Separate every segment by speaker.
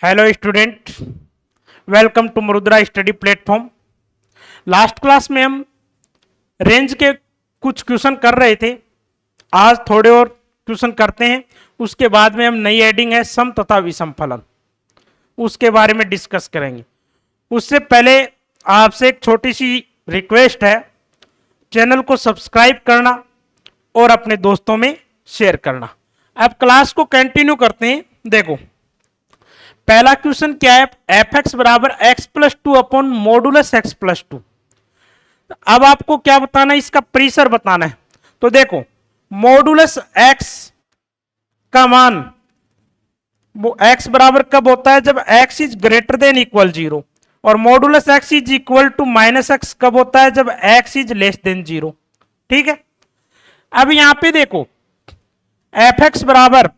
Speaker 1: Hello student, welcome to मुद्रा study platform. Last class में हम रेंज के कुछ क्वेश्चन कर रहे थे। आज थोड़े और क्वेश्चन करते हैं, उसके बाद में हम नई एडिंग है सम तथा विषम फलन, उसके बारे में डिस्कस करेंगे। उससे पहले आपसे एक छोटी सी रिक्वेस्ट है, चैनल को सब्सक्राइब करना और अपने दोस्तों में शेयर करना। अब क्लास को कंटिन्यू करते हैं। देखो पहला क्वेश्चन क्या है, एफ एक्स बराबर x plus two upon modulus x plus to. अब आपको क्या बताना है, इसका प्रीसर बताना है। तो देखो मॉडुलस एक्स का मान एक्स बराबर कब होता है, जब x is greater than equal zero, और modulus x is equal to minus x कब होता है, जब x is less than zero. ठीक है, अब यहां पे देखो एफ एक्स बराबर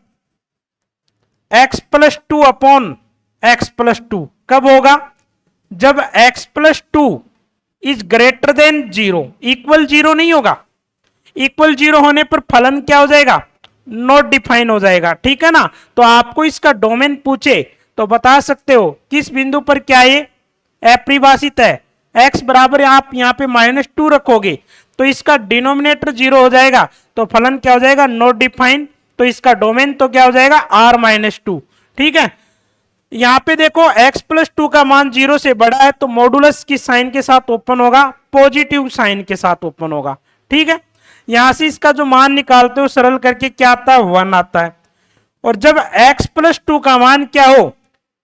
Speaker 1: x plus two upon x plus two कब होगा, जब x plus two is greater than zero. Equal zero नहीं होगा, इक्वल जीरो होने पर फलन क्या हो जाएगा, नॉट डिफाइन हो जाएगा। ठीक है ना, तो आपको इसका डोमेन पूछे तो बता सकते हो किस बिंदु पर क्या ये अपरिभाषित है। एक्स बराबर आप यहां पे माइनस टू रखोगे तो इसका डिनोमिनेटर जीरो हो जाएगा, तो फलन क्या हो जाएगा, नॉट डिफाइन। तो इसका डोमेन तो क्या हो जाएगा, आर माइनस टू। ठीक है, यहां पे देखो x प्लस टू का मान जीरो से बड़ा है तो मॉडुलस की साइन के साथ ओपन होगा, पॉजिटिव साइन के साथ ओपन होगा। ठीक है, यहां से इसका जो मान निकालते हो सरल करके क्या आता है, 1 आता है। और जब x प्लस टू का मान क्या हो,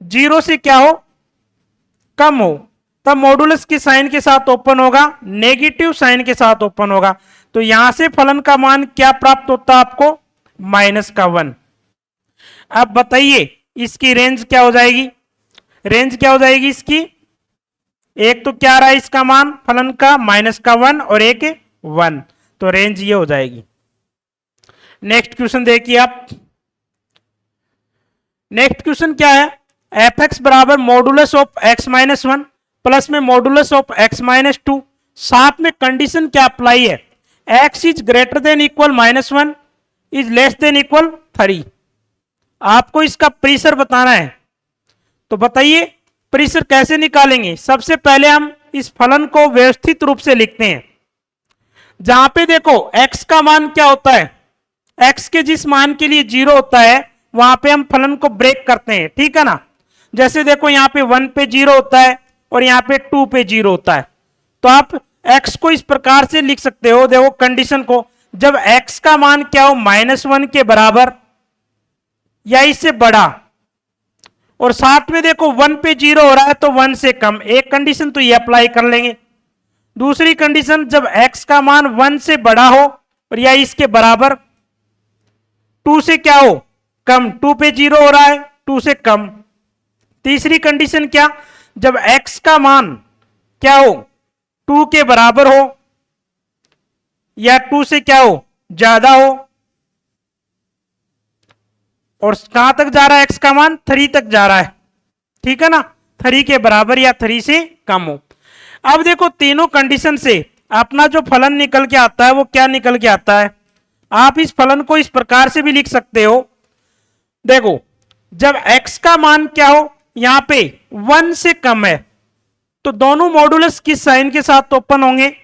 Speaker 1: जीरो से क्या हो, कम हो, तब मॉडुलस की साइन के साथ ओपन होगा, नेगेटिव साइन के साथ ओपन होगा। तो यहां से फलन का मान क्या प्राप्त होता है आपको, माइनस का 1। अब बताइए इसकी रेंज क्या हो जाएगी, रेंज क्या हो जाएगी इसकी, एक तो क्या रहा है इसका मान फलन का, माइनस का 1 और एक 1, तो रेंज ये हो जाएगी। नेक्स्ट क्वेश्चन देखिए आप, नेक्स्ट क्वेश्चन क्या है, एफ एक्स बराबर modulus of x minus one plus में modulus of x minus two. साथ में कंडीशन क्या अप्लाई है, x is greater than equal minus one, is less than equal 3। आपको इसका प्रीसर बताना है। तो बताइए प्रीसर कैसे निकालेंगे। सबसे पहले हम इस फलन को व्यवस्थित रूप से लिखते हैं, जहां पे देखो x का मान क्या होता है, x के जिस मान के लिए जीरो होता है वहां पे हम फलन को ब्रेक करते हैं। ठीक है ना, जैसे देखो यहां पे 1 पे जीरो होता है और यहां पे 2 पे जीरो होता है, तो आप x को इस प्रकार से लिख सकते हो। देखो कंडीशन को, जब x का मान क्या हो, -1 के बराबर या इससे बड़ा, और साथ में देखो 1 पे जीरो हो रहा है तो 1 से कम, एक कंडीशन तो ये अप्लाई कर लेंगे। दूसरी कंडीशन, जब x का मान 1 से बड़ा हो और या इसके बराबर, 2 से क्या हो, कम, 2 पे जीरो हो रहा है 2 से कम। तीसरी कंडीशन क्या, जब x का मान क्या हो, 2 के बराबर हो या 2 से क्या हो, ज्यादा हो, और कहां तक जा रहा है x का मान, 3 तक जा रहा है। ठीक है ना, 3 के बराबर या 3 से कम हो। अब देखो तीनों कंडीशन से अपना जो फलन निकल के आता है वो क्या निकल के आता है। आप इस फलन को इस प्रकार से भी लिख सकते हो, देखो जब x का मान क्या हो, यहां पे 1 से कम है तो दोनों मॉडुलस किस साइन के साथ ओपन होंगे,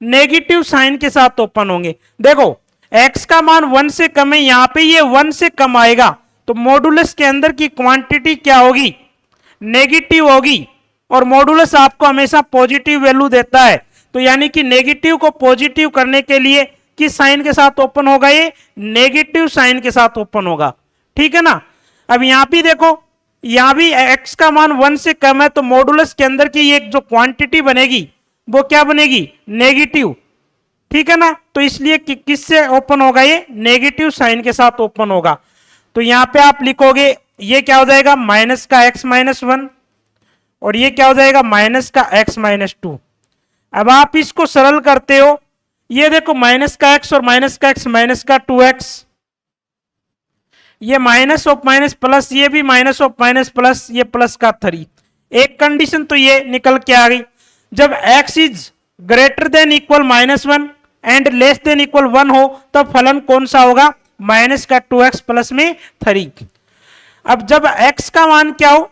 Speaker 1: नेगेटिव साइन के साथ ओपन होंगे। देखो x का मान 1 से कम है, यहां पे ये 1 से कम आएगा तो मॉडुलस के अंदर की क्वांटिटी क्या होगी, नेगेटिव होगी, और मॉडुलस आपको हमेशा पॉजिटिव वैल्यू देता है। तो यानी कि नेगेटिव को पॉजिटिव करने के लिए किस साइन के साथ ओपन होगा, ये नेगेटिव साइन के साथ ओपन होगा। ठीक है ना, अब यहां भी देखो, यहां भी x का मान 1 से कम है तो मॉडुलस के अंदर की ये जो क्वांटिटी बनेगी वो क्या बनेगी, नेगेटिव। ठीक है ना, तो इसलिए किससे ओपन होगा, ये नेगेटिव साइन के साथ ओपन होगा। तो यहां पे आप लिखोगे ये क्या हो जाएगा, माइनस का x माइनस वन, और ये क्या हो जाएगा, माइनस का x माइनस टू। अब आप इसको सरल करते हो, ये देखो माइनस का x और माइनस का x, माइनस का 2x, ये माइनस ऑफ माइनस प्लस, ये भी माइनस ऑफ माइनस प्लस, ये प्लस का 3। एक कंडीशन तो ये निकल के आ गई, जब x is greater than equal -1 and less than equal 1 हो तब फलन कौन सा होगा, माइनस का 2x प्लस में 3। अब जब x का मान क्या हो,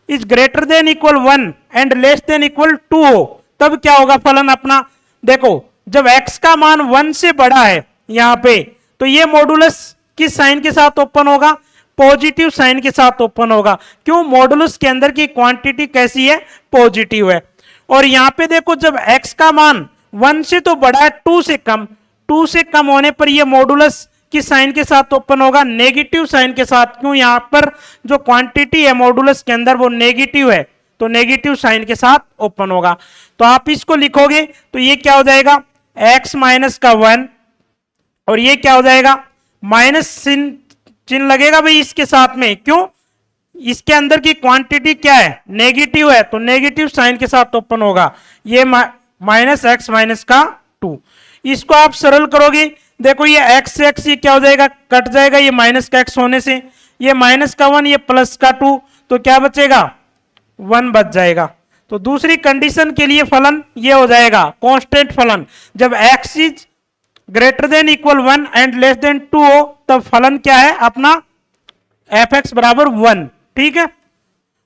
Speaker 1: is greater than equal 1 and less than equal 2 हो, तब क्या होगा फलन अपना। देखो जब x का मान 1 से बड़ा है यहां पे, तो ये मॉडुलस किस साइन के साथ ओपन होगा, पॉजिटिव साइन के साथ ओपन होगा। क्यों, मॉडुलस के अंदर की क्वांटिटी कैसी है, पॉजिटिव है। और यहां पे देखो जब x का मान 1 से तो बड़ा है, 2 से कम, 2 से कम होने पर यह मॉडुलस किस साइन के साथ ओपन होगा, नेगेटिव साइन के साथ। क्यों, यहां पर जो क्वांटिटी है मॉडुलस के अंदर वो नेगेटिव है, तो नेगेटिव साइन के साथ ओपन होगा। तो आप इसको लिखोगे तो ये क्या हो जाएगा, x माइनस का 1, और ये क्या हो जाएगा, माइनस चिन्ह लगेगा भाई इसके साथ में। क्यों, इसके अंदर की क्वांटिटी क्या है, नेगेटिव है, तो नेगेटिव साइन के साथ ओपन होगा। ये माइनस एक्स माइनस का 2। इसको आप सरल करोगे, देखो ये x से x ये क्या हो जाएगा, कट जाएगा, ये माइनस का x होने से, ये माइनस का 1 ये प्लस का 2, तो क्या बचेगा, 1 बच जाएगा। तो दूसरी कंडीशन के लिए फलन ये हो जाएगा कांस्टेंट फलन। जब x is greater than equal 1 and less than 2 हो, तब फलन क्या है अपना, f(x) बराबर 1, ठीक है।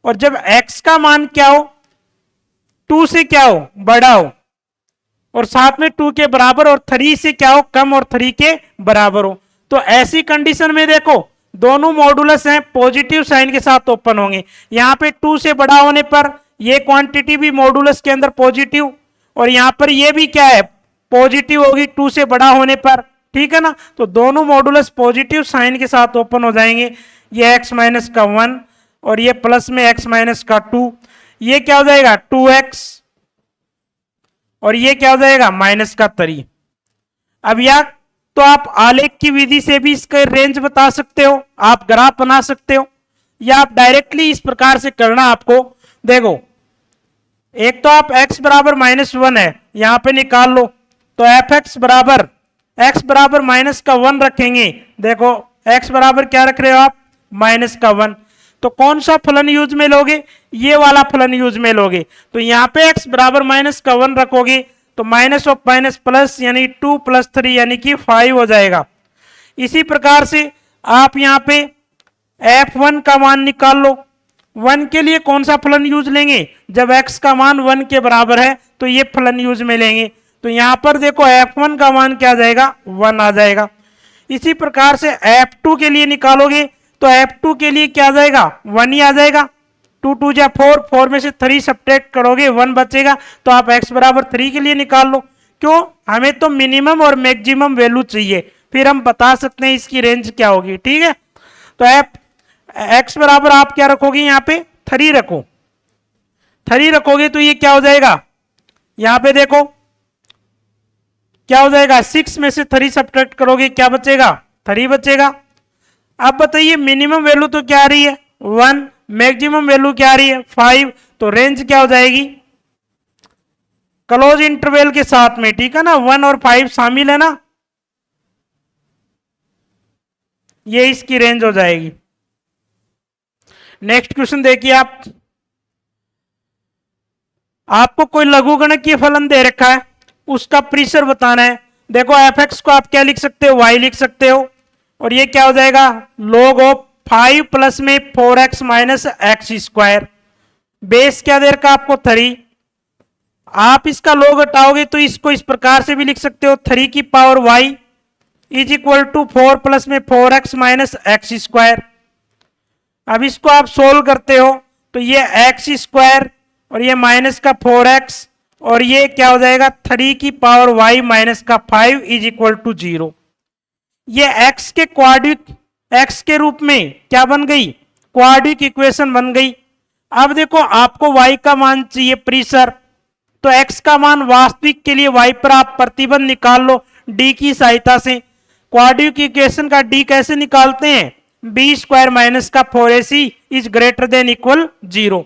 Speaker 1: और जब x का मान क्या हो, 2 से क्या हो, बड़ा हो, और साथ में 2 के बराबर, और 3 से क्या हो, कम, और 3 के बराबर हो, तो ऐसी कंडीशन में देखो दोनों मॉडुलस हैं पॉजिटिव साइन के साथ ओपन होंगे। यहां पे 2 से बड़ा होने पर ये क्वांटिटी भी मॉडुलस के अंदर पॉजिटिव, और यहां पर ये भी क्या है, पॉजिटिव होगी 2 से बड़ा होने पर, ठीक है ना। तो दोनों मॉडुलस पॉजिटिव साइन के साथ ओपन हो जाएंगे। ये x माइनस का 1 और ये प्लस में x माइनस का 2, ये क्या हो जाएगा 2x, और ये क्या हो जाएगा माइनस का 3। अब या तो आप आलेख की विधि से भी इसका रेंज बता सकते हो, आप ग्राफ बना सकते हो, या आप डायरेक्टली इस प्रकार से करना आपको। देखो एक तो आप x बराबर -1 है यहां पे निकाल लो, तो f(x) बराबर x बराबर माइनस का 1 रखेंगे। देखो x बराबर क्या रख रहे हो आप, माइनस का 1, तो कौन सा फलन यूज में लोगे, ये वाला फलन यूज में लोगे। तो यहाँ पे x बराबर माइनस का 1 रखोगे, तो माइनस ऑफ माइनस प्लस, यानी 2 + 3 यानी कि 5 हो जाएगा। इसी प्रकार से आप यहाँ पे f(1) का मान निकाल लो। 1 के लिए कौन सा फलन यूज लेंगे, जब x का मान 1 के बराबर है तो ये फलन यूज में लेंगे। तो यहां पर देखो f(1) का मान क्या आ जाएगा, 1 आ जाएगा। इसी प्रकार से f(2) के लिए निकालोगे, तो f(2) के लिए क्या आ जाएगा, 1 ही आ जाएगा। 2 2 जा 4, 4 में से 3 सब्ट्रैक्ट करोगे 1 बचेगा, तो आप x बराबर 3 के लिए निकाल लो। क्यों, हमें तो मिनिमम और मैक्सिमम वैल्यू चाहिए, फिर हम बता सकते हैं इसकी रेंज क्या होगी, ठीक है। तो x बराबर आप क्या रखोगे, यहाँ पे 3 रखो, 3 रखोगे तो ये क्या हो जाएगा, यहां पे देखो क्या हो जाएगा, 6 में से 3 सब्ट्रैक्ट करोगे क्या बचेगा, 3 बचेगा। अब बताइए मिनिमम वैल्यू तो क्या आ रही है 1, मैक्सिमम वैल्यू क्या आ रही है 5, तो रेंज क्या हो जाएगी क्लोज इंटरवल के साथ में, ठीक है ना, 1 और 5 शामिल है ना, ये इसकी रेंज हो जाएगी। नेक्स्ट क्वेश्चन देखिए आप, आपको कोई लघुगणकीय फलन दे रखा है, उसका परिसर बताना है। देखो f(x) को आप क्या लिख सकते हो, y लिख सकते हो, और ये क्या हो जाएगा log ऑफ 5 प्लस में 4x माइनस x²। बेस क्या दे रखा आपको 3, आप इसका log हटाओगे तो इसको इस प्रकार से भी लिख सकते हो, 3 की power y is equal to 4 plus में 4x माइनस x²। अब इसको आप सोल्व करते हो तो ये x² और ये माइनस का 4x, और ये क्या हो जाएगा 3 की पावर y माइनस का 5 इज इक्वल टू 0। ये x के क्वाड्रिक, x के रूप में क्या बन गई, क्वाड्रिक इक्वेशन बन गई। अब देखो आपको y का मान चाहिए परिसर, तो x का मान वास्तविक के लिए y पर आप प्रतिबंध निकाल लो d की सहायता से। क्वाड्रिक इक्वेशन का d कैसे निकालते हैं, b² माइनस का 4ac is greater than equal 0।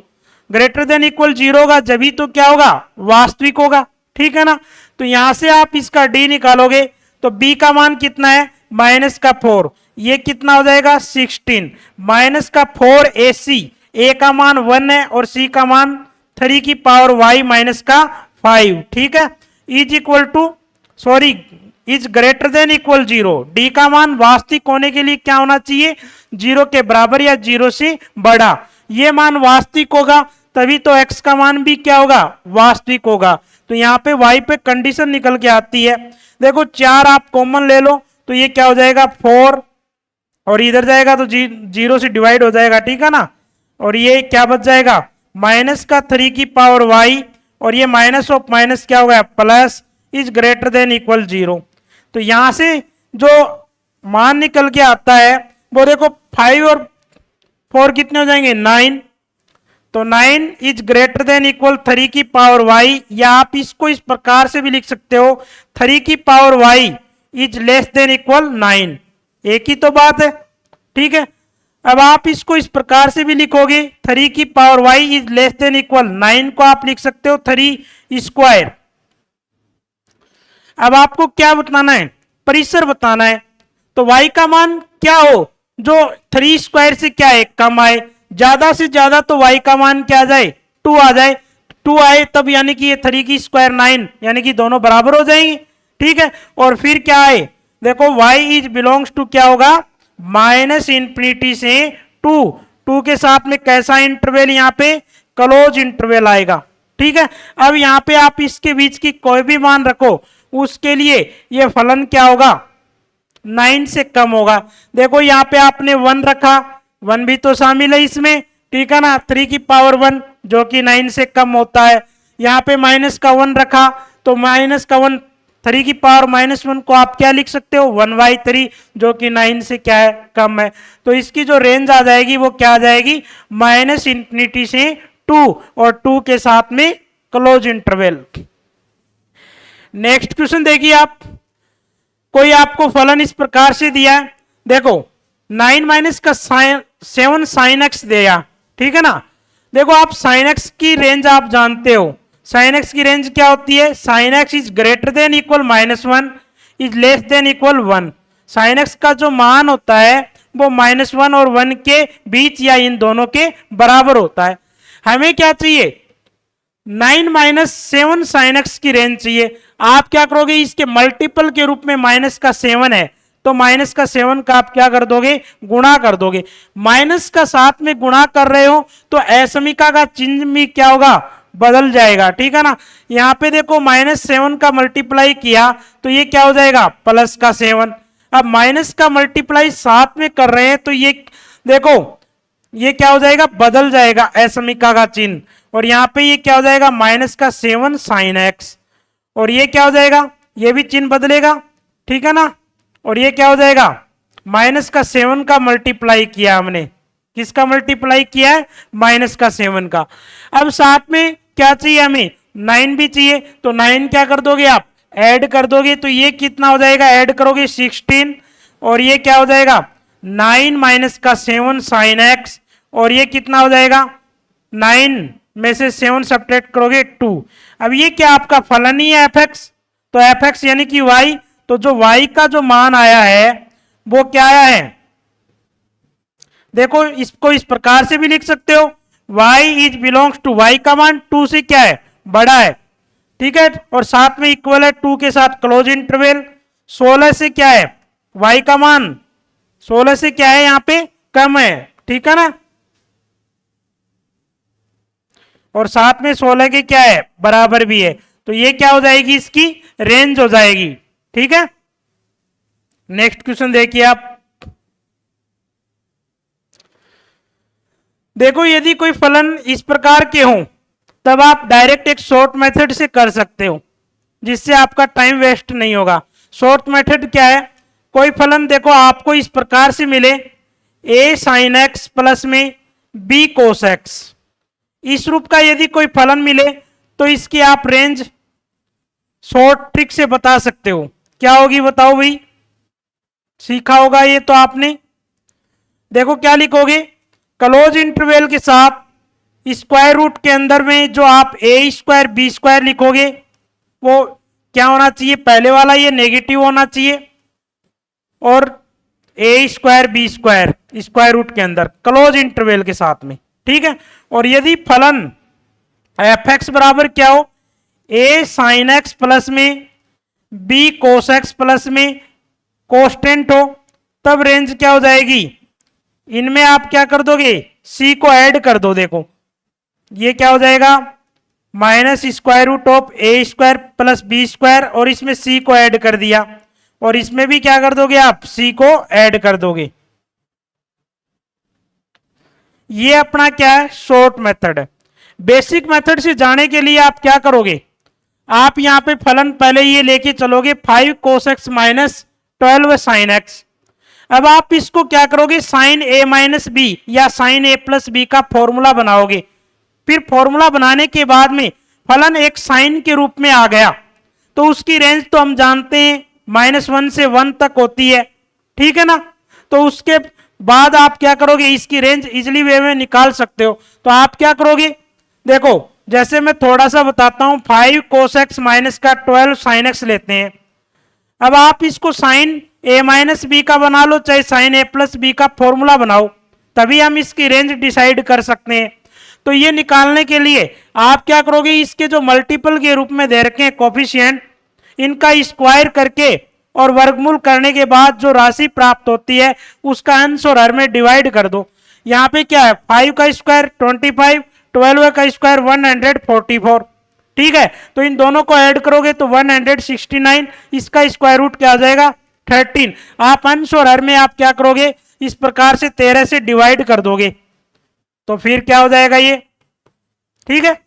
Speaker 1: Greater than equal 0 होगा जब ही तो क्या होगा, वास्तविक होगा, ठीक है ना। तो यहां से आप इसका d निकालोगे तो b का मान कितना है, माइनस का 4, ये कितना हो जाएगा 16, माइनस का 4ac, a का मान 1 है और c का मान 3 की पावर y माइनस का 5, ठीक है, is equal to is greater than equal 0। D का मान वास्तविक होने के लिए क्या होना चाहिए, 0 के बराबर या 0 से बड़ा। ये मान वास्तविक होगा तभी तो x का मान भी क्या होगा, वास्तविक होगा। तो यहाँ पे y पे कंडीशन निकल के आती है। देखो 4 आप कॉमन ले लो तो ये क्या हो जाएगा 4, और इधर जाएगा तो 0 से डिवाइड हो जाएगा, ठीक है ना। और ये क्या बच जाएगा माइनस का 3 की पावर y, और ये माइनस ऑफ माइनस क्या होगा plus, is greater than equal 0। तो यहां से जो मान निकल के आता है वो देखो 5 और 4 कितने हो जाएंगे 9। तो 9 इज ग्रेटर देन इक्वल 3 की पावर y, या आप इसको इस प्रकार से भी लिख सकते हो 3 की power y is less than equal 9। एक ही तो बात है, ठीक है। अब आप इसको इस प्रकार से भी लिखोगे 3 की power y is less than equal 9 को आप लिख सकते हो 3 स्क्वायर। अब आपको क्या बताना है, परिसर बताना है। तो y का मान क्या हो जो 3 स्क्वायर से क्या है कम आए, ज्यादा से ज्यादा तो y का मान क्या आ जाए 2 आ जाए। 2 आए तब यानी कि ये 3 की स्क्वायर 9, यानी कि दोनों बराबर हो जाएंगे, ठीक है। और फिर क्या आए देखो y इज बिलोंग्स टू क्या होगा माइनस इंफिनिटी से 2 के साथ में कैसा इंटरवल यहाँ पे क्लोज इंटरवल आएगा, ठीक है। अब यहाँ पे आप इसके बीच की कोई भी मान रखो उसके लिए ये फलन क्या होगा 9 से कम होगा। देखो यहाँ पे आपने 1 रखा, 1 भी तो शामिल है इसमें, ठीक है ना। 3 की पावर 1 जो कि 9 से कम होता है। यहाँ पे माइनस का 1 रखा तो माइनस का 1 3 की पावर -1 को आप क्या लिख सकते हो 1/3 जो कि 9 से क्या है कम है। तो इसकी जो रेंज आ जाएगी वो क्या आ जाएगी माइनस इंफिनिटी से 2 और 2 के साथ में क्लोज इंटरवल। नेक्स्ट क्वेश्चन देखिए आप, कोई आपको फलन इस प्रकार से दिया है, देखो 9 माइनस का 7 साइन एक्स दिया, ठीक है ना। देखो आप साइन एक्स की रेंज आप जानते हो, साइन एक्स की रेंज क्या होती है, sine x is greater than equal -1 is less than equal 1। Sine x का जो मान होता है वो -1 और 1 के बीच या इन दोनों के बराबर होता है। हमें क्या चाहिए 9 माइनस 7 साइन एक्स की रेंज चाहिए। आप क्या करोगे इसके मल्टीपल के रूप में माइनस का 7 है तो माइनस का 7 का आप क्या कर दोगे गुणा कर दोगे। माइनस का साथ में गुणा कर रहे हो तो असमिका का चिन्ह भी क्या होगा बदल जाएगा, ठीक है ना। यहाँ पे देखो -7 का मल्टीप्लाई किया तो ये क्या हो जाएगा प्लस का 7। अब माइनस का मल्टीप्लाई साथ में कर रहे हैं तो ये देखो ये क्या हो जाएगा बदल जाएगा असमिका का चिन्ह, और यहाँ पे ये क्या हो जाएगा माइनस का 7 साइन एक्स, और ये क्या हो जाएगा ये भी चिन्ह बदलेगा, ठीक है ना। और ये क्या हो जाएगा माइनस का 7 का मल्टीप्लाई किया हमने, किसका मल्टीप्लाई किया है माइनस का 7 का। अब साथ में क्या चाहिए हमें 9 भी चाहिए, तो 9 क्या कर दोगे आप ऐड कर दोगे तो ये कितना हो जाएगा ऐड करोगे 16, और ये क्या हो जाएगा 9 माइनस का 7 साइन एक्स, और ये कितना हो जाएगा 9 में से 7 सब्ट्रैक्ट करोगे 2। अब ये क्या आपका फलन ही है f(x), तो f(x) यानी कि y, तो जो y का जो मान आया है वो क्या आया है देखो इसको इस प्रकार से भी लिख सकते हो y is belongs to, y का मान 2 से क्या है बड़ा है, ठीक है। और साथ में इक्वल है 2 के साथ क्लोज इंटरवल। 16 से क्या है y का मान 16 से क्या है यहाँ पे कम है, ठीक है ना। और साथ में 16 के क्या है बराबर भी है, तो ये क्या हो जाएगी इसकी रेंज हो जाएगी, ठीक है। नेक्स्ट क्वेश्चन देखिए आप, देखो यदि कोई फलन इस प्रकार के हो तब आप डायरेक्ट एक शॉर्ट मेथड से कर सकते हो जिससे आपका टाइम वेस्ट नहीं होगा। शॉर्ट मेथड क्या है, कोई फलन देखो आपको इस प्रकार से मिले a sin x प्लस में b cos x, इस रूप का यदि कोई फलन मिले तो इसकी आप रेंज शॉर्ट ट्रिक से बता सकते हो। क्या होगी बताओ भाई, सीखा होगा ये तो आपने। देखो क्या लिखोगे क्लोज इंटरवल के साथ स्क्वायर रूट के अंदर में जो आप a² b² लिखोगे वो क्या होना चाहिए पहले वाला ये नेगेटिव होना चाहिए, और a² b² स्क्वायर रूट के अंदर क्लोज इंटरवल के साथ में, ठीक है। और यदि फलन f(x) बराबर क्या हो a sin x प्लस में बी कोस एक्स प्लस में कोस्टेंट हो, तब रेंज क्या हो जाएगी, इनमें आप क्या कर दोगे, सी को ऐड कर दो। देखो ये क्या हो जाएगा, minus square root of A square plus B square, और इसमें सी को ऐड कर दिया, और इसमें भी क्या कर दोगे आप, सी को ऐड कर दोगे। ये अपना क्या है, शॉर्ट मेथड है। बेसिक मेथड से जाने के लिए आप क्या करोगे, आप यहां पे फलन पहले ये लेके चलोगे 5 cos x minus 12 sin x। अब आप इसको क्या करोगे, साइन ए माइनस बी या साइन ए प्लस बी का फॉर्मूला बनाओगे। फिर फॉर्मूला बनाने के बाद में फलन एक साइन के रूप में आ गया, तो उसकी रेंज तो हम जानते हैं -1 से 1 तक होती है, ठीक है ना। तो उसके बाद आप क्या करोगे, इसकी रेंज इजिली वे में निकाल सकते हो। तो आप क्या करोगे, देखो जैसे मैं थोड़ा सा बताता हूं, 5 cos x माइनस का 12 sin x लेते हैं। अब आप इसको साइन ए माइनस बी का बना लो, चाहे साइन ए प्लस बी का फॉर्मूला बनाओ, तभी हम इसकी रेंज डिसाइड कर सकते हैं। तो ये निकालने के लिए आप क्या करोगे, इसके जो मल्टीपल के रूप में दे रखे हैं कोफिशिएंट, इनका स्क्वायर करके और वर्गमूल करने के बाद जो राशि प्राप्त होती है उसका अंश और हर में डिवाइड कर दो। यहाँ पे क्या है, 5 का स्क्वायर 25, 12 का स्क्वायर 144, ठीक है। तो इन दोनों को ऐड करोगे तो 169, इसका स्क्वायर रूट क्या आ जाएगा, 13। आप अंश और हर में आप क्या करोगे, इस प्रकार से 13 से डिवाइड कर दोगे, तो फिर क्या हो जाएगा ये, ठीक है।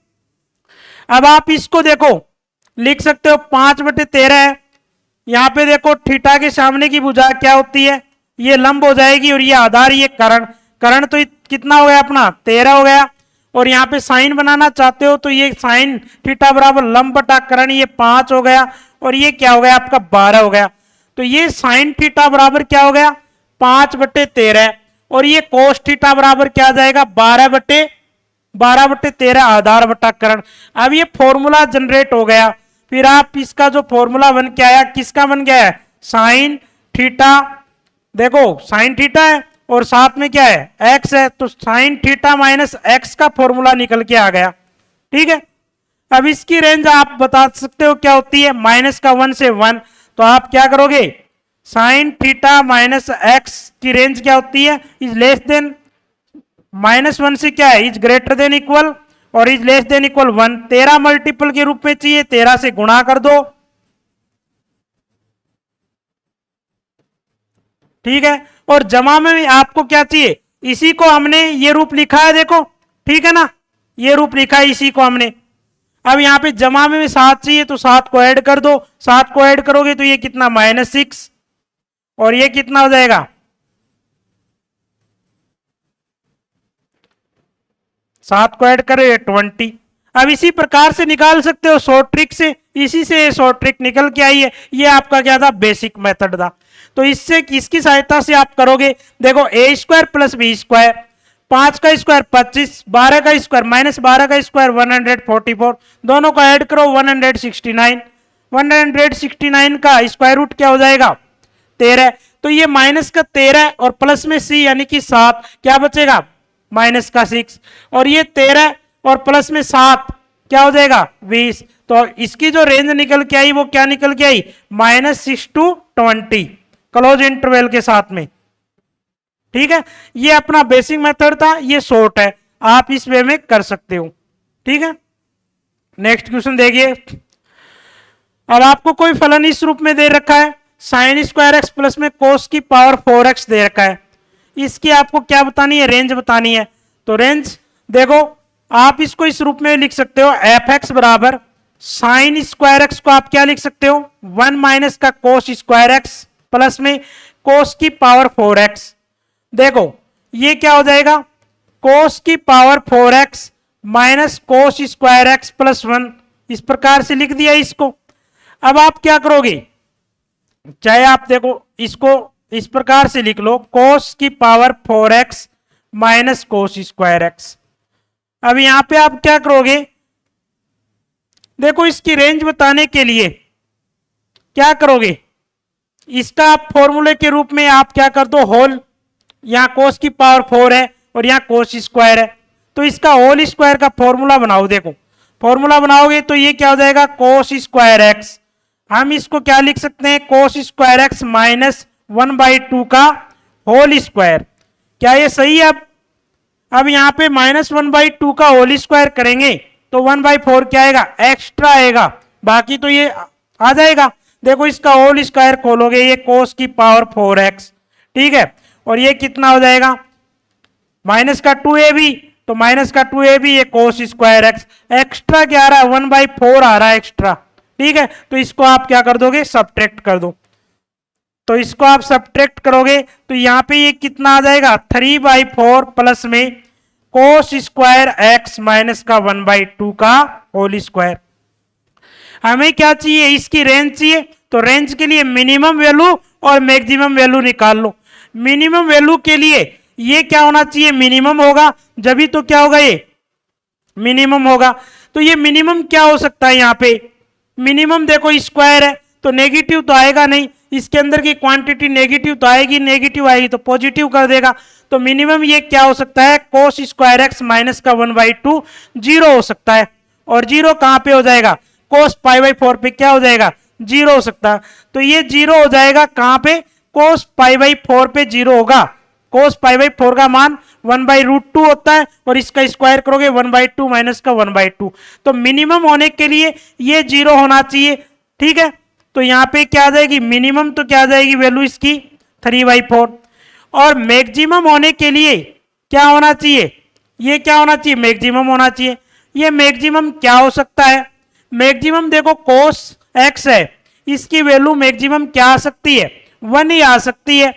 Speaker 1: अब आप इसको देखो लिख सकते हो 5/13 है। यहां पे देखो थीटा के सामने की भुजा क्या होती है, ये लंब हो जाएगी, और ये आधार, ये कर्ण, कर्ण तो कितना हो गया अपना 13 हो गया। और यहाँ पे साइन बनाना चाहते हो तो ये साइन थीटा बराबर लंब बटा कर्ण, ये 5 हो गया, और ये क्या हो गया आपका 12 हो गया। तो ये साइन थीटा बराबर क्या हो गया 5/13, और ये कोस थीटा बराबर क्या आ जाएगा 12/13 आधार बटा कर्ण। अब ये फॉर्मूला जनरेट हो गया। फिर आप इसका जो फॉर्मूला बन के आया, किसका बन गया है, साइन थीटा, देखो साइन थीटा है और साथ में क्या है एक्स है, तो साइन थीटा माइनस एक्स का फॉर्मूला निकल के आ गया, ठीक है। अब इसकी रेंज आप बता सकते हो क्या होती है, -1 से 1। तो आप क्या करोगे, साइन थीटा माइनस एक्स की रेंज क्या होती है, इज लेस देन, -1 से क्या है, इज ग्रेटर देन इक्वल, और is less than equal 1। 13 multiple के रूप में चाहिए, 13 से गुणा कर दो, ठीक है। और जमा में आपको क्या चाहिए, इसी को हमने ये रूप लिखा है, देखो ठीक है ना, ये रूप लिखा है इसी को हमने। अब यहां पे जमा में 7 चाहिए, तो 7 को ऐड कर दो, 7 को ऐड करोगे तो ये कितना -6, और ये कितना हो जाएगा 7 को ऐड करें 20। अब इसी प्रकार से निकाल सकते हो शॉर्ट ट्रिक से, इसी से शॉर्ट ट्रिक निकल के आई है। ये आपका क्या था, बेसिक मेथड था। तो इससे इसकी सहायता से आप करोगे, देखो ए स्क्वायर प्लस बी स्क्वायर, 5 का स्क्वायर 25, 12 का स्क्वायर -12 का स्क्वायर 144, दोनों को ऐड करो 169, 169 का स्क्वायर रूट क्या हो जाएगा 13। तो ये माइनस का 13 और प्लस में सी यानी कि 7, क्या बचेगा माइनस का 6, और ये 13 और प्लस में 7 क्या हो जाएगा 20। तो इसकी जो रेंज निकल के आई वो क्या निकल के आई, -6 to 20 क्लोज इंटरवल के साथ में, ठीक है। ये अपना बेसिक मेथड था, ये शॉर्ट है, आप इस वे में कर सकते हो, ठीक है। नेक्स्ट क्वेश्चन देखिए। अब आपको कोई फलन इस रूप में दे रखा है, साइन स्क्वायर एक्स प्लस में कोस की पावर 4x दे रखा है। इसकी आपको क्या बतानी है, रेंज बतानी है। तो रेंज देखो आप इसको इस रूप में लिख सकते हो, एफ एक्स बराबर साइन स्क्वायर एक्स को आप क्या लिख सकते हो 1 माइनस का कोस स्क्वायर एक्स प्लस में कोस की पावर 4x। देखो ये क्या हो जाएगा, कोस की power 4x minus cos square x plus 1, इस प्रकार से लिख दिया इसको। अब आप क्या करोगे, चाहे आप देखो इसको इस प्रकार से लिख लो, कोस की power 4x minus cos square x. अब यहां पे आप क्या करोगे, देखो इसकी रेंज बताने के लिए क्या करोगे, इसका आप फॉर्मूले के रूप में आप क्या कर दो होल, यहां कोस की पावर 4 है और यहां कोस स्क्वायर है, तो इसका होल स्क्वायर का फॉर्मूला बनाओ। देखो फॉर्मूला बनाओगे तो ये क्या हो जाएगा कोस स्क्वायर एक्स हम इसको क्या लिख सकते हैं, कोस स्क्वायर एक्स माइनस 1/2 का होल स्क्वायर। क्या ये सही है? अब यहां पे -1/2 का होल स्क्वायर करेंगे तो 1/4 क्या आएगा, एक्स्ट्रा आएगा, बाकी तो ये आ जाएगा। देखो इसका होल स्क्वायर खोलोगे, ये कोस की पावर 4x, ठीक है, और ये कितना हो जाएगा, माइनस का 2ab, तो माइनस का 2ab, ये कोस स्क्वायर एक्स, एक्स्ट्रा क्या आ रहा है, 1/4 आ रहा है एक्स्ट्रा, ठीक है। तो इसको आप क्या कर दोगे, सब्ट्रैक्ट कर दो। तो इसको आप सब्ट्रैक्ट करोगे तो यहां पे ये कितना आ जाएगा, 3/4 प्लस में कोस स्क्वायर एक्स माइनस का 1/2 का होल स्क्वायर। हमें क्या चाहिए, इसकी रेंज चाहिए, तो रेंज के लिए मिनिमम वैल्यू और मैक्सिमम वैल्यू निकाल लो। मिनिमम वैल्यू के लिए ये क्या होना चाहिए, मिनिमम होगा, जब भी तो क्या होगा, ये मिनिमम होगा। तो ये मिनिमम क्या हो सकता है, यहां पे मिनिमम देखो स्क्वायर है तो नेगेटिव तो आएगा नहीं, इसके अंदर की क्वांटिटी नेगेटिव तो आएगी, नेगेटिव आएगी तो पॉजिटिव कर देगा। तो मिनिमम ये क्या हो सकता है, कोस स्क्वायर एक्स माइनस का 1/2 जीरो हो सकता है। और जीरो कहां पे हो जाएगा, कोस π/4 पे क्या हो जाएगा, जीरो हो सकता है। तो ये जीरो हो जाएगा कहां पे, कोस π/4 पे जीरो होगा। कोस π/4 का मान 1/√2 होता है और इसका स्क्वायर करोगे 1/2 माइनस का 1/2। तो मिनिमम होने के लिए ये जीरो होना चाहिए, ठीक है। तो यहां पे क्या आ जाएगी, मिनिमम तो क्या आ जाएगी वैल्यू इसकी 3/4, और मैक्सिमम होने के लिए क्या होना चाहिए, ये क्या होना चाहिए, मैक्सिमम होना चाहिए। ये मैक्सिमम क्या हो सकता है, मैक्सिमम देखो कोस एक्स है, इसकी वैल्यू मैक्सिमम क्या आ सकती है, 1 ही आ सकती है,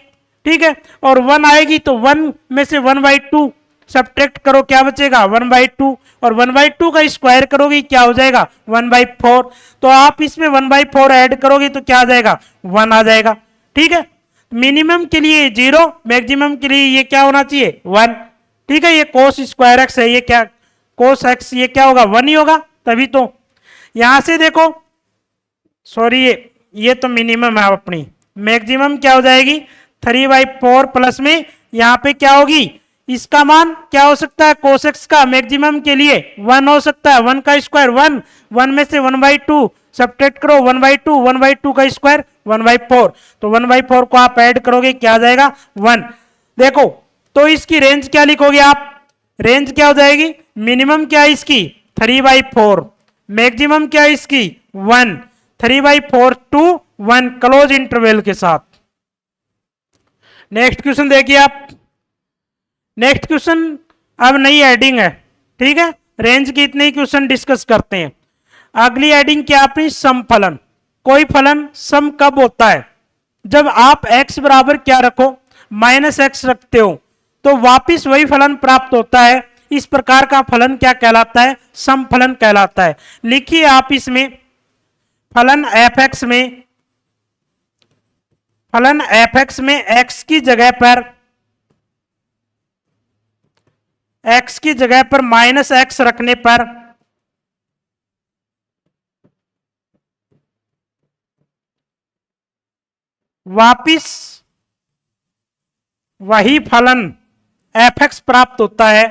Speaker 1: ठीक है। और 1 आएगी तो 1 में से 1/2 सब्ट्रैक्ट करो, क्या बचेगा 1/2, और 1/2 का स्क्वायर करोगे क्या हो जाएगा 1/4। तो आप इसमें 1/4 ऐड करोगे तो क्या आ जाएगा, 1 आ जाएगा, ठीक है। मिनिमम के लिए जीरो, मैक्सिमम के लिए ये क्या होना चाहिए 1, ठीक है। ये कोस स्क्वायर एक्स है, ये क्या कोस एक्स, ये क्या होगा 1 ही होगा, तभी तो यहां से देखो, सॉरी ये तो मिनिमम है अपनी, मैक्सिमम क्या हो जाएगी 3/4 प्लस में यहां पे क्या होगी, इसका मान क्या हो सकता है, कोस एक्स का मैक्सिमम के लिए 1 हो सकता है, 1 का स्क्वायर 1, 1 में से 1/2 सब्ट्रैक्ट करो 1/2, 1/2 का स्क्वायर 1/4, तो 1/4 को आप ऐड करोगे क्या आ जाएगा 1। देखो तो इसकी रेंज क्या लिखोगे आप, रेंज क्या हो जाएगी, मिनिमम क्या है इसकी 3/4, मैक्सिमम क्या है इसकी 1, 3/4 टू 1 क्लोज इंटरवल के साथ। नेक्स्ट क्वेश्चन देखिए आप, नेक्स्ट क्वेश्चन अब नई एडिंग है, ठीक है। रेंज के इतने ही क्वेश्चन डिस्कस करते हैं। अगली एडिंग क्या अपनी, सम फलन। कोई फलन सम कब होता है, जब आप x बराबर क्या रखो, -x रखते हो, तो वापिस वही फलन प्राप्त होता है। इस प्रकार का फलन क्या कहलाता है, सम फलन कहलाता है। लिखिए आप इसमें फलन f(x) में, फलन f(x) में x की जगह पर, x की जगह पर -x रखने पर वापिस वही फलन f(x) प्राप्त होता है।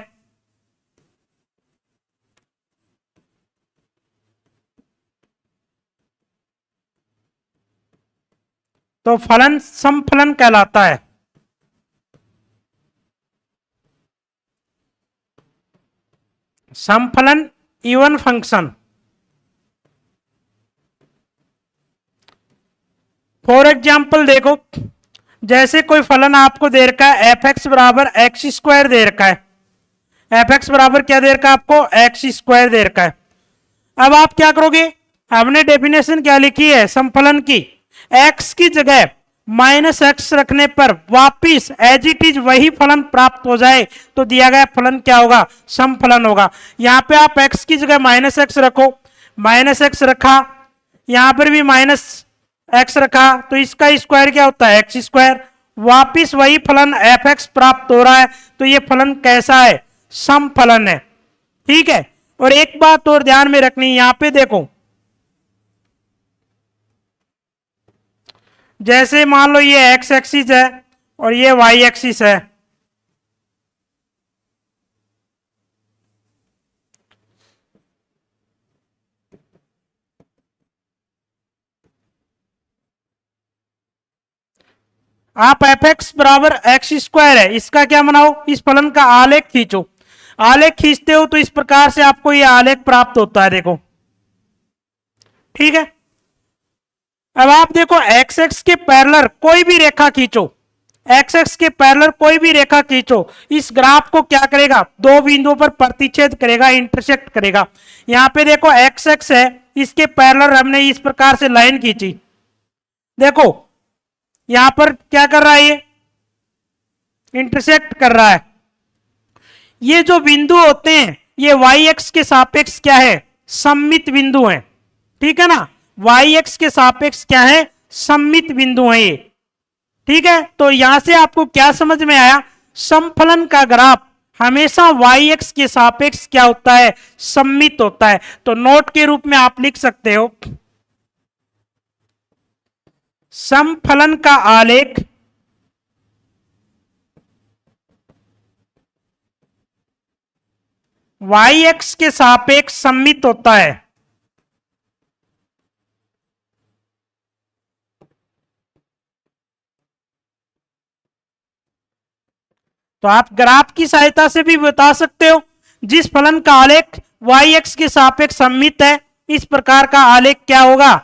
Speaker 1: तो फलन सम फलन कहलाता है। सम फलन इवन फंक्शन। फॉर एग्जाम्पल देखो, जैसे कोई फलन आपको दे रखा है f(x) बराबर x² दे रखा है, f(x) बराबर क्या दे रखा है आपको, x² दे रखा है। अब आप क्या करोगे, हमने डेफिनेशन क्या लिखी है सम फलन की, x की जगह -x रखने पर वापिस एज इट इज वही फलन प्राप्त हो जाए तो दिया गया फलन क्या होगा, सम फलन होगा। यहां पे आप x की जगह -x रखो, -x रखा, यहां पर भी -x रखा, तो इसका स्क्वायर क्या होता है x², वापिस वही फलन f(x) प्राप्त हो रहा है। तो ये फलन कैसा है, सम फलन है, ठीक है। और एक बात और ध्यान में रखनी, यहां पे देखो, जैसे मान लो ये x एक्सिस है और ये y एक्सिस है, आप एफ एक्स बराबर एक्स स्क्वायर है इसका क्या बनाओ, इस फलन का आलेख खींचो। आलेख खींचते हो तो इस प्रकार से आपको ये आलेख प्राप्त होता है, देखो ठीक है। अब आप देखो एक्स एक्स के पैरेलल कोई भी रेखा खींचो, एक्स एक्स के पैरेलल कोई भी रेखा खींचो, इस ग्राफ को क्या करेगा, दो बिंदुओं पर प्रतिच्छेद करेगा, इंटरसेक्ट करेगा। यहां पे देखो एक्स एक्स है, इसके पैरेलल हमने इस प्रकार से लाइन खींची, देखो यहां पर क्या कर रहा है, ये इंटरसेक्ट कर रहा है। ये जो बिंदु होते हैं ये वाई एक्स के सापेक्ष क्या है, सममित बिंदु हैं, ठीक है ना। वाई एक्स के सापेक्ष क्या है, सममित बिंदु हैं ये, ठीक है। तो यहां से आपको क्या समझ में आया, समफलन का ग्राफ हमेशा वाई एक्स के सापेक्ष क्या होता है, सममित होता है। तो नोट के रूप में आप लिख सकते हो, समफलन का आलेख वाई एक्स के सापेक्ष सममित होता है। तो आप ग्राफ की सहायता से भी बता सकते हो, जिस फलन का आलेख वाई एक्स के सापेक्ष सममित है इस प्रकार का आलेख क्या होगा,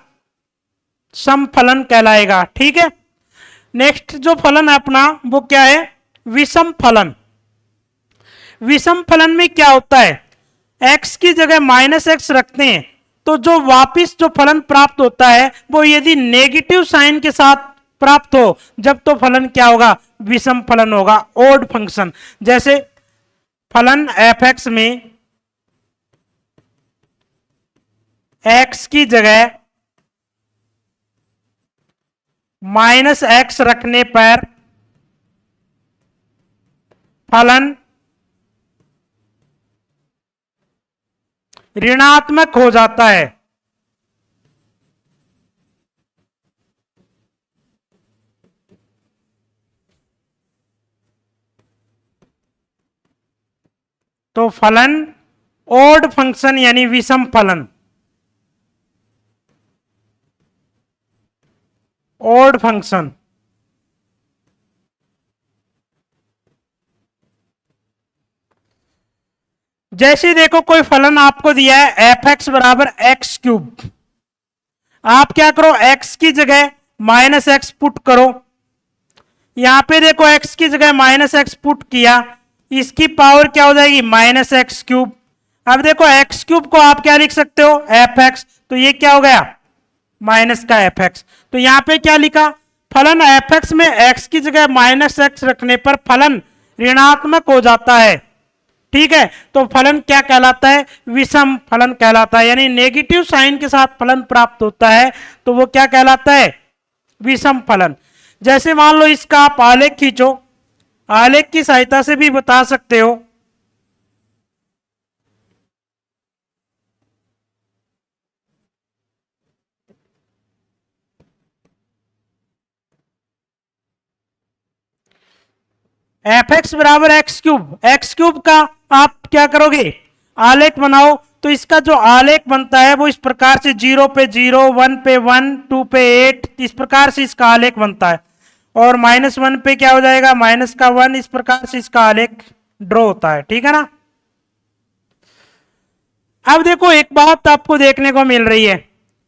Speaker 1: समफलन कहलाएगा, ठीक है। नेक्स्ट जो फलन है अपना वो क्या है, विषम फलन। विषम फलन में क्या होता है, x की जगह माइनस एक्स रखते हैं तो जो वापिस जो फलन प्राप्त होता है वो यदि नेगेटिव साइन के साथ प्राप्त हो जब तो फलन क्या होगा, विषम फलन होगा, ओड फंक्शन। जैसे फलन एफ एक्स में x की जगह माइनस एक्स रखने पर फलन ऋणात्मक हो जाता है। तो फलन ओड फंक्शन यानी विषम फलन, ओड फंक्शन। जैसे देखो कोई फलन आपको दिया है एफ एक्स बराबर एक्स क्यूब, आप क्या करो एक्स की जगह माइनस एक्स पुट करो, यहां पे देखो एक्स की जगह माइनस एक्स पुट किया, इसकी पावर क्या हो जाएगी, माइनस एक्स क्यूब। अब देखो एक्स क्यूब को आप क्या लिख सकते हो, एफ एक्स, तो ये क्या हो गया, माइनस का एफ एक्स। तो यहां पे क्या लिखा, फलन एफ एक्स में एक्स की जगह माइनस एक्स रखने पर फलन ऋणात्मक हो जाता है, ठीक है। तो फलन क्या कहलाता है, विषम फलन कहलाता है, यानी नेगेटिव साइन के साथ फलन प्राप्त होता है तो वो क्या कहलाता है, विषम फलन। जैसे मान लो इसका आप आलेख खींचो, आलेख की सहायता से भी बता सकते हो। एफ एक्स बराबर एक्स क्यूब, एक्स क्यूब का आप क्या करोगे, आलेख बनाओ। तो इसका जो आलेख बनता है वो इस प्रकार से 0 पे 0, 1 पे 1, 2 पे 8, इस प्रकार से इसका आलेख बनता है। और -1 पे क्या हो जाएगा, माइनस का 1, इस प्रकार से इसका आलेख ड्रॉ होता है, ठीक है ना। अब देखो एक बात आपको देखने को मिल रही है,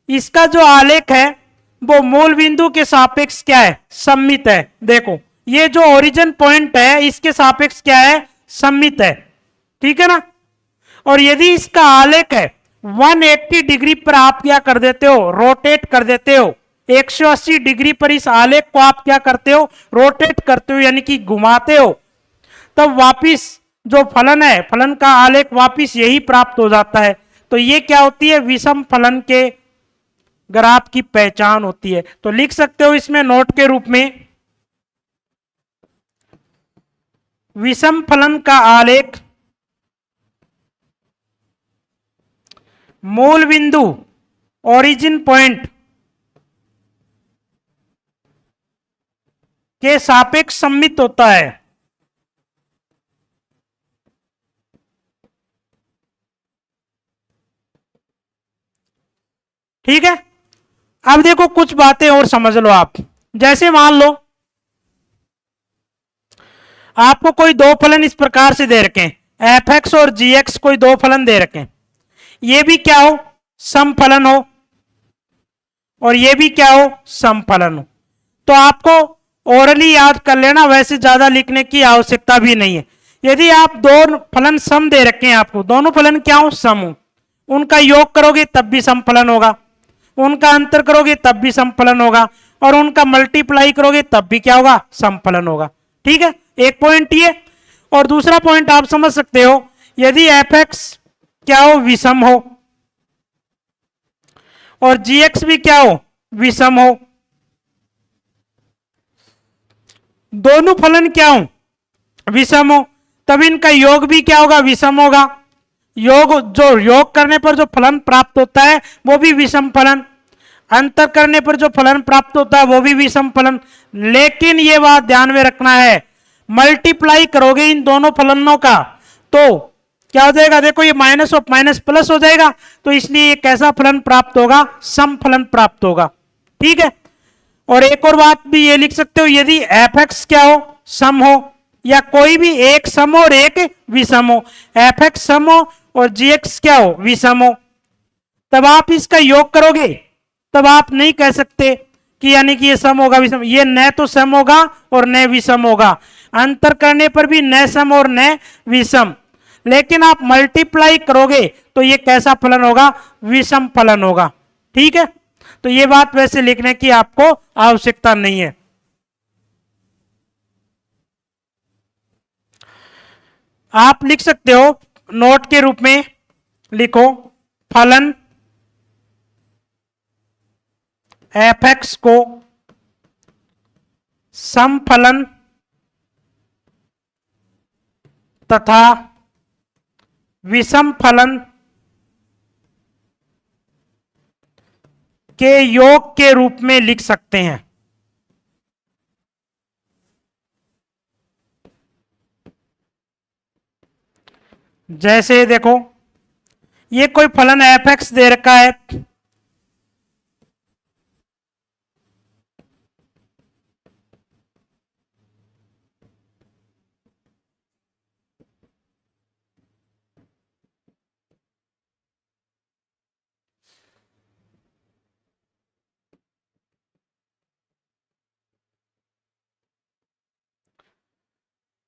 Speaker 1: इसका जो आलेख है वो मूल बिंदु के सापेक्ष क्या है, सममित है। देखो ये जो ओरिजिन पॉइंट है इसके सापेक्ष क्या है, सममित है, ठीक है ना। और यदि इसका आलेख है 180 डिग्री पर आप क्या कर देते हो, रोटेट कर देते हो, 180 डिग्री पर इस आलेख को आप क्या करते हो, रोटेट करते हो, यानी कि घुमाते हो, तब वापिस जो फलन है, फलन का आलेख वापिस यही प्राप्त हो जाता है। तो ये क्या होती है, विषम फलन के ग्राफ की पहचान होती है। तो लिख सकते हो इसमें नोट के रूप में, विषम फलन का आलेख मूल बिंदु ओरिजिन पॉइंट के सापेक्ष सममित होता है। ठीक है। अब देखो कुछ बातें और समझ लो आप, जैसे मान लो आपको कोई दो फलन इस प्रकार से दे रखे हैं, एफ एक्स और जी एक्स कोई दो फलन दे रखे हैं, ये भी क्या हो, सम फलन हो और ये भी क्या हो, सम फलन हो। तो आपको ओरली याद कर लेना, वैसे ज्यादा लिखने की आवश्यकता भी नहीं है। यदि आप दो फलन सम दे रखे हैं, आपको दोनों फलन क्या हो, सम हो, उनका योग करोगे तब भी सम फलन होगा, उनका अंतर करोगे तब भी सम फलन होगा, और उनका मल्टीप्लाई करोगे तब भी क्या होगा, सम फलन होगा। ठीक है, एक पॉइंट ये। और दूसरा पॉइंट आप समझ सकते हो, यदि एफ एक्स क्या हो, विषम हो, और जी एक्स भी क्या हो, विषम हो, दोनों फलन क्या हो, विषम हो, तब इनका योग भी क्या होगा, विषम होगा। योग, जो योग करने पर जो फलन प्राप्त होता है वो भी विषम फलन, अंतर करने पर जो फलन प्राप्त होता है वो भी विषम फलन। लेकिन ये बात ध्यान में रखना है, मल्टीप्लाई करोगे इन दोनों फलनों का तो क्या हो जाएगा, देखो ये माइनस और माइनस प्लस हो जाएगा, तो इसलिए ये कैसा फलन प्राप्त होगा, सम फलन प्राप्त होगा। ठीक है, और एक और बात भी ये लिख सकते हो, यदि एफ एक्स क्या हो, सम हो, या कोई भी एक सम हो और एक विषम हो, एफ एक्स सम हो और जी एक्स क्या हो, विषम हो, तब आप इसका योग करोगे, तब आप नहीं कह सकते कि यानी कि ये सम होगा विषम, ये न तो सम होगा और न विषम होगा, अंतर करने पर भी न सम और न विषम, लेकिन आप मल्टीप्लाई करोगे तो ये कैसा फलन होगा, विषम फलन होगा। ठीक है, तो ये बात वैसे लिखने की आपको आवश्यकता नहीं है। आप लिख सकते हो नोट के रूप में, लिखो फलन एफ एक्स को सम फलन तथा विषम फलन के योग के रूप में लिख सकते हैं। जैसे देखो, ये कोई फलन एफ एक्स दे रखा है,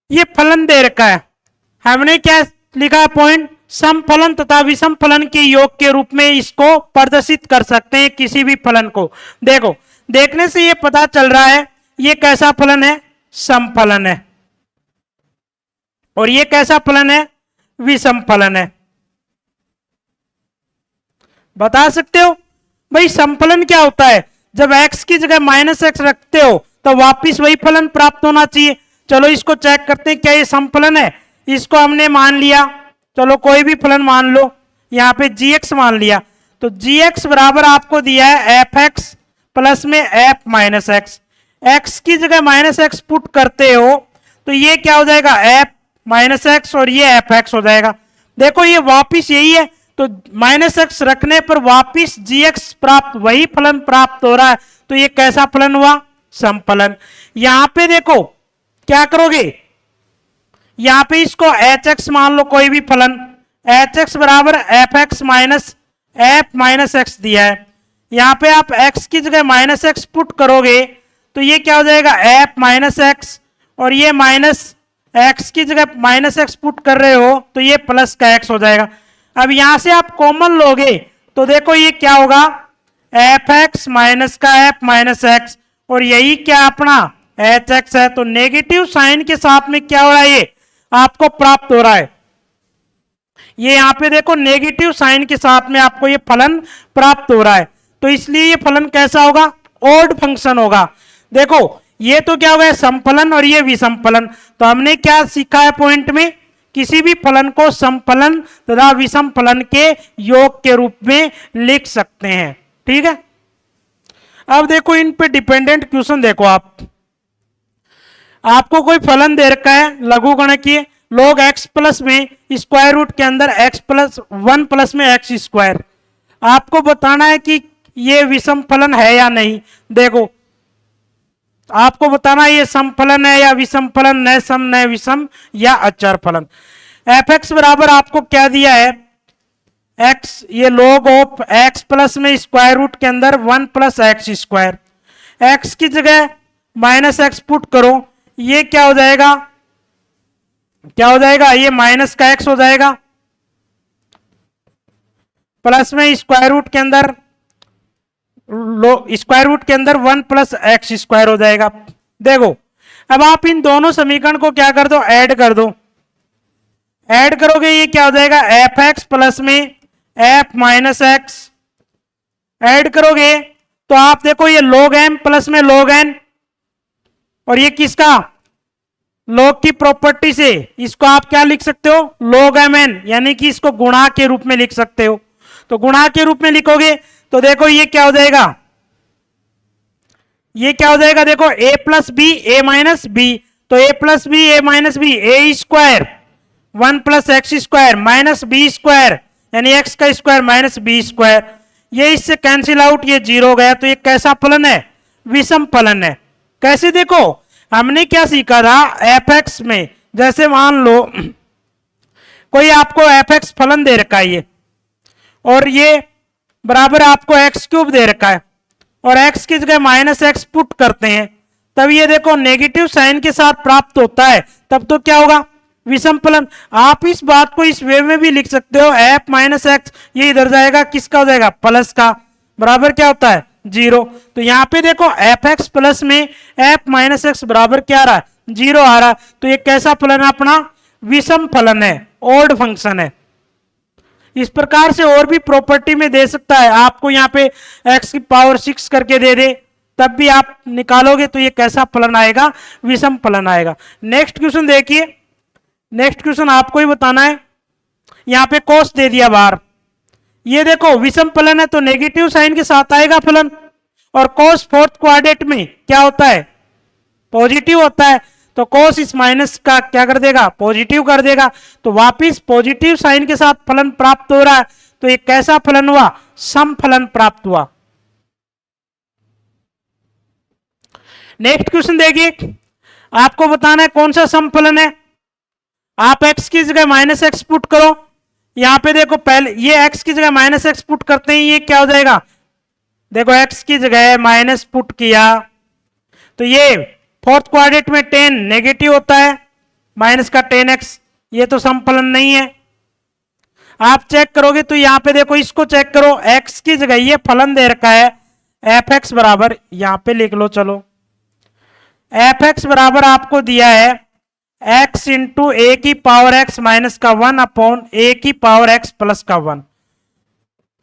Speaker 1: ये फलन दे रखा है, हमने क्या लिखा है पॉइंट, सम फलन तथा विषम फलन के योग के रूप में इसको प्रदर्शित कर सकते हैं किसी भी फलन को। देखो, देखने से ये पता चल रहा है ये कैसा फलन है, सम फलन है, और ये कैसा फलन है, विषम फलन है। बता सकते हो भाई समफलन क्या होता है, जब x की जगह माइनस एक्स रखते हो तो वापिस वही फलन प्राप्त होना चाहिए। चलो इसको चेक करते हैं, क्या ये समफलन है, इसको हमने मान लिया, चलो कोई भी फलन मान लो, यहाँ पे gx मान लिया, तो gx बराबर आपको दिया है एफ एक्स प्लस में एफ माइनस एक्स, एक्स की जगह माइनस एक्स पुट करते हो तो ये क्या हो जाएगा, एफ माइनस एक्स और ये एफ एक्स हो जाएगा। देखो ये वापिस यही है, तो माइनस एक्स रखने पर वापिस जी एक्स प्राप्त, वही फलन प्राप्त हो रहा है, तो ये कैसा फलन हुआ, समफलन। यहां पे देखो क्या करोगे, यहां पे इसको एच एक्स मान लो, कोई भी फलन, एच एक्स बराबर F x minus F minus x दिया है, यहां पे आप एक्स की जगह माइनस एक्स पुट करोगे तो ये क्या हो जाएगा, एफ माइनस एक्स, और ये माइनस एक्स की जगह माइनस एक्स पुट कर रहे हो तो ये प्लस का एक्स हो जाएगा। अब यहां से आप कॉमन लोगे तो देखो ये क्या होगा, एफ एक्स माइनस का एफ माइनस एक्स, और यही क्या अपना एच एक्स है, तो नेगेटिव साइन के साथ में क्या हो रहा है, ये आपको प्राप्त हो रहा है। ये यहां पे देखो नेगेटिव साइन के साथ में आपको ये फलन प्राप्त हो रहा है, तो इसलिए ये फलन कैसा होगा, ऑड फंक्शन होगा। देखो ये तो क्या होगा, समफलन और ये विषम फलन, तो हमने क्या सीखा है पॉइंट में, किसी भी फलन को समफलन तथा विषम फलन के योग के रूप में लिख सकते हैं। ठीक है, अब देखो इन पे डिपेंडेंट क्वेश्चन देखो, आपको कोई फलन दे रखा है लघुगणकीय, log x प्लस में स्क्वायर रूट के अंदर x प्लस 1 प्लस में एक्स स्क्वायर, आपको बताना है कि ये विषम फलन है या नहीं। देखो आपको बताना ये समफलन है या विषम फलन, न सम न विषम या अचर फलन। एफ एक्स बराबर आपको क्या दिया है, एक्स, ये log ऑफ एक्स प्लस में स्क्वायर रूट के अंदर 1 प्लस एक्स स्क्वायर, एक्स की जगह माइनस एक्स पुट करो, ये क्या हो जाएगा, क्या हो जाएगा, ये माइनस का एक्स हो जाएगा, प्लस में स्क्वायर रूट के अंदर स्क्वायर रूट के अंदर 1 प्लस एक्स स्क्वायर हो जाएगा। देखो अब आप इन दोनों समीकरण को क्या कर दो, ऐड कर दो, ऐड करोगे ये क्या हो जाएगा, एफ एक्स प्लस में एफ माइनस एक्स, ऐड करोगे तो आप देखो ये log m प्लस में log n, और ये किसका, log की प्रॉपर्टी से इसको आप क्या लिख सकते हो, log mn, यानी कि इसको गुणा के रूप में लिख सकते हो। तो गुणा के रूप में लिखोगे तो देखो ये क्या हो जाएगा, ये क्या हो जाएगा, देखो a plus B A minus B, तो a plus B A minus B, A square 1 plus X square minus B square, यानी एक्स का स्क्वायर माइनस बी स्क्वायर, ये इससे कैंसिल आउट, ये जीरो गया, तो ये कैसा फलन है, विषम फलन है। कैसे, देखो हमने क्या सीखा था एफ एक्स में, जैसे मान लो कोई आपको एफ एक्स फलन दे रखा है ये, और ये बराबर आपको एक्स क्यूब दे रखा है, और एक्स की जगह माइनस एक्स पुट करते हैं, तब ये देखो नेगेटिव साइन के साथ प्राप्त होता है, तब तो क्या होगा, विषम फलन। आप इस बात को इस वे में भी लिख सकते हो, एफ माइनस एक्स, ये इधर जाएगा, किसका हो जाएगा, प्लस का, बराबर क्या होता है, जीरो। तो यहां पे देखो एफ एक्स प्लस में एफ माइनस एक्स बराबर क्या आ रहा है, जीरो आ रहा है, तो ये कैसा फलन है अपना, विषम फलन है, ओड फंक्शन है। इस प्रकार से और भी प्रॉपर्टी में दे सकता है, आपको यहाँ पे x की पावर 6 करके दे दे, तब भी आप निकालोगे तो ये कैसा फलन आएगा, विषम फलन आएगा। नेक्स्ट क्वेश्चन देखिए, नेक्स्ट क्वेश्चन आपको ही बताना है, यहाँ पे cos दे दिया बाहर, ये देखो विषम फलन है तो नेगेटिव साइन के साथ आएगा फलन, और cos फोर्थ क्वाड्रेंट में क्या होता है, पॉजिटिव होता है, तो cos इस माइनस का क्या कर देगा, पॉजिटिव कर देगा, तो वापिस पॉजिटिव साइन के साथ फलन प्राप्त हो रहा है, तो ये कैसा फलन हुआ, सम फलन प्राप्त हुआ। नेक्स्ट क्वेश्चन देखिए, आपको बताना है कौन सा सम फलन है। आप x की जगह माइनस एक्स पुट करो, यहां पे देखो पहले ये x की जगह माइनस एक्स पुट करते हैं, ये क्या हो जाएगा, देखो x की जगह माइनस पुट किया, तो ये फोर्थ क्वाड्रेंट में 10 नेगेटिव होता है, माइनस का 10x, ये तो समफलन नहीं है। आप चेक करोगे तो यहां पे देखो, इसको चेक करो, x की जगह ये फलन दे रखा है एफ एक्स बराबर, यहां पे लिख लो, चलो एफ एक्स बराबर आपको दिया है x इंटू ए की पावर x माइनस का 1 अपॉन ए की पावर x प्लस का 1।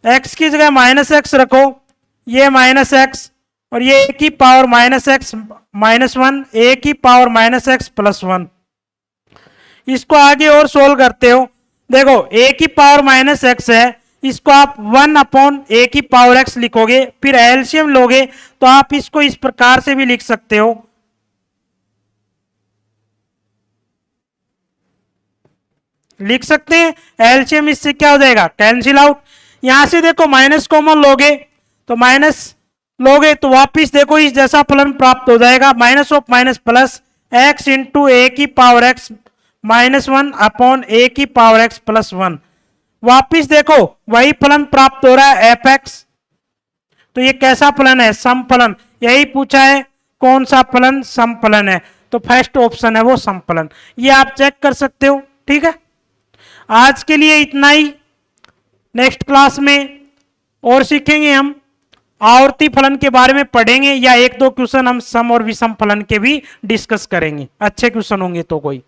Speaker 1: x की जगह माइनस एक्स रखो, ये माइनस एक्स, और ये ए की पावर माइनस एक्स माइनस 1, ए की पावर माइनस एक्स प्लस 1। इसको आगे और सोल्व करते हो, देखो ए की पावर माइनस एक्स है, इसको आप 1 अपॉन ए की पावर एक्स लिखोगे, फिर एलसीएम लोगे तो आप इसको इस प्रकार से भी लिख सकते हो, लिख सकते हैं, एलसीएम इससे क्या हो जाएगा, कैंसिल आउट। यहां से देखो माइनस कॉमन लोगे तो माइनस लोगे तो वापिस देखो इस जैसा फलन प्राप्त हो जाएगा, minus of minus plus x into a की power x minus 1 upon a की पावर एक्स प्लस 1। वापिस देखो वही फलन प्राप्त हो रहा है एफ एक्स, तो ये कैसा फलन है, सम फलन। यही पूछा है कौन सा फलन सम फलन है, तो फर्स्ट ऑप्शन है वो सम फलन, ये आप चेक कर सकते हो। ठीक है, आज के लिए इतना ही, नेक्स्ट क्लास में और सीखेंगे हम, आवर्ती फलन के बारे में पढ़ेंगे, या एक दो क्वेश्चन हम सम और विषम फलन के भी डिस्कस करेंगे, अच्छे क्वेश्चन होंगे तो कोई।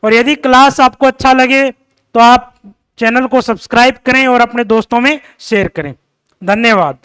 Speaker 1: और यदि क्लास आपको अच्छा लगे तो आप चैनल को सब्सक्राइब करें और अपने दोस्तों में शेयर करें। धन्यवाद।